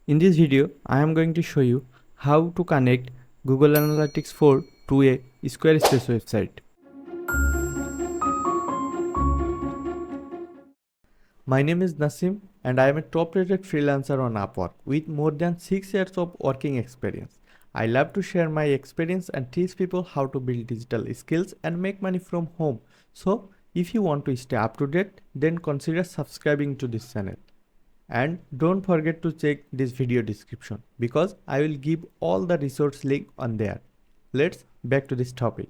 In this video, I am going to show you how to connect Google Analytics 4 to a Squarespace website. My name is Nasim and I am a top rated freelancer on Upwork with more than 6 years of working experience. I love to share my experience and teach people how to build digital skills and make money from home. So, if you want to stay up to date, then consider subscribing to this channel. And don't forget to check this video description because I will give all the resource link on there. Let's back to this topic.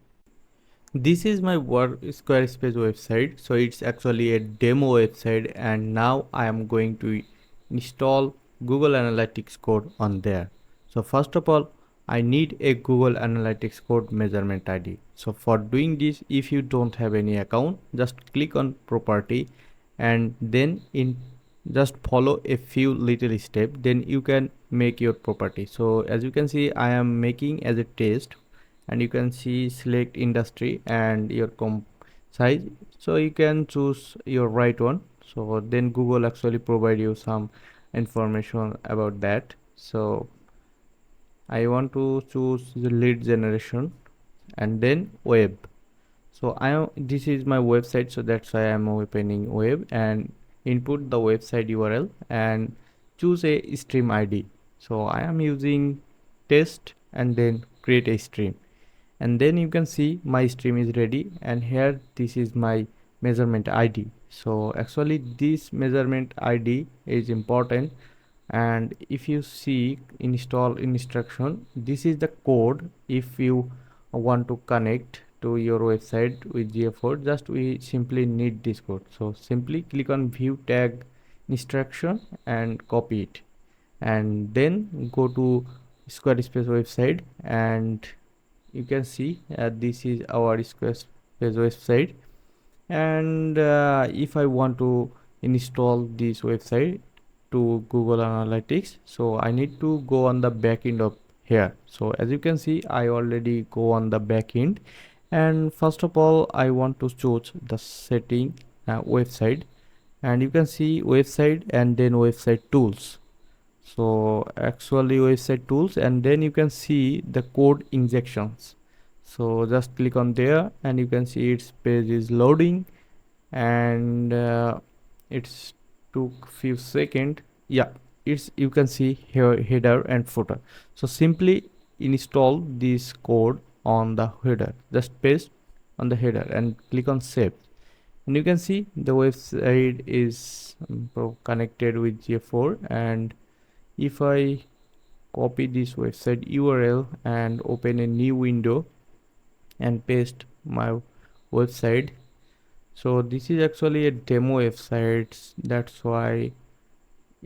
This is my work Squarespace website. So it's actually a demo website and now I am going to install Google Analytics code on there. So first of all, I need a Google Analytics code measurement ID. So for doing this, if you don't have any account, just click on property and then just follow a few little steps, then you can make your property. So as you can see, I am making as a test and you can see select industry and your comp size, so you can choose your right one. So then Google actually provide you some information about that. So I want to choose the lead generation and then web. So this is my website, so that's why I'm opening web and input the website URL and choose a stream ID. So I am using test and then create a stream, and then you can see my stream is ready and here this is my measurement ID. So actually this measurement ID is important, and if you see install instruction, this is the code. If you want to connect to your website with GA4, just we simply need this code. So simply click on view tag instruction and copy it, and then go to Squarespace website and you can see this is our Squarespace website. And if I want to install this website to Google Analytics, so I need to go on the back end of here. So as you can see, I already go on the back end, and first of all I want to choose the setting website, and you can see website and then website tools. So actually website tools, and then you can see the code injections. So just click on there and you can see its page is loading, and it's took few seconds. Yeah, it's, you can see here header and footer. So simply install this code on the header, just paste on the header and click on save, and you can see the website is connected with GA4. And if I copy this website URL and open a new window and paste my website, so this is actually a demo website, that's why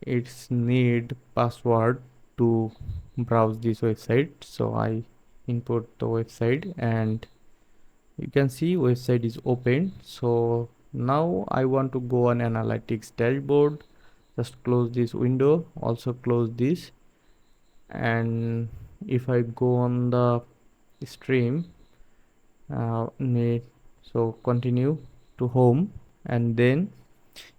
it's need password to browse this website. So I input the website and you can see website is open. So now I want to go on analytics dashboard. Just close this window, also close this, and if I go on the stream, so continue to home, and then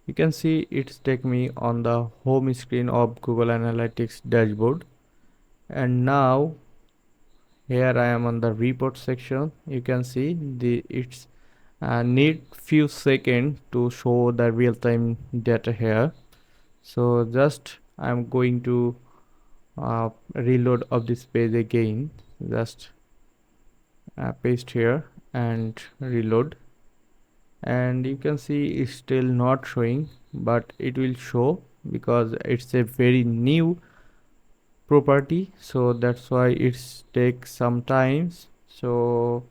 you can see it's take me on the home screen of Google Analytics dashboard. And now here I am on the report section. You can see it's need few seconds to show the real-time data here. So just I'm going to reload of this page again. Just paste here and reload, and you can see it's still not showing, but it will show because it's a very new property, so that's why it's takes some time. So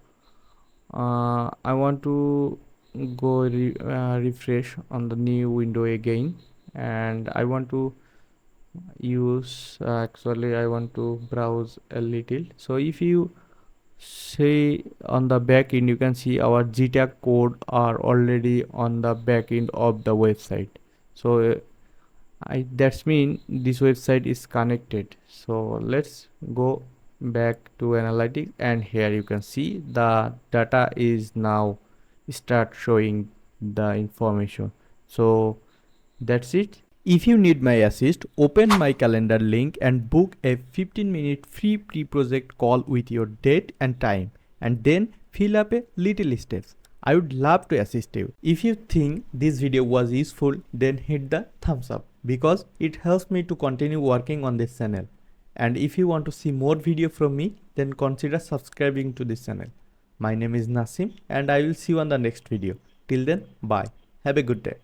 I want to go refresh on the new window again, and I want to use actually I want to browse a little. So if you say on the back end, you can see our GTAG code are already on the back end of the website. So that's mean this website is connected. So let's go back to analytics, and here you can see the data is now start showing the information. So that's it. If you need my assist, open my calendar link and book a 15-minute free pre-project call with your date and time, and then fill up a little steps. I would love to assist you. If you think this video was useful, then hit the thumbs up because it helps me to continue working on this channel. And if you want to see more video from me, then consider subscribing to this channel. My name is Nasim and I will see you on the next video. Till then, bye. Have a good day.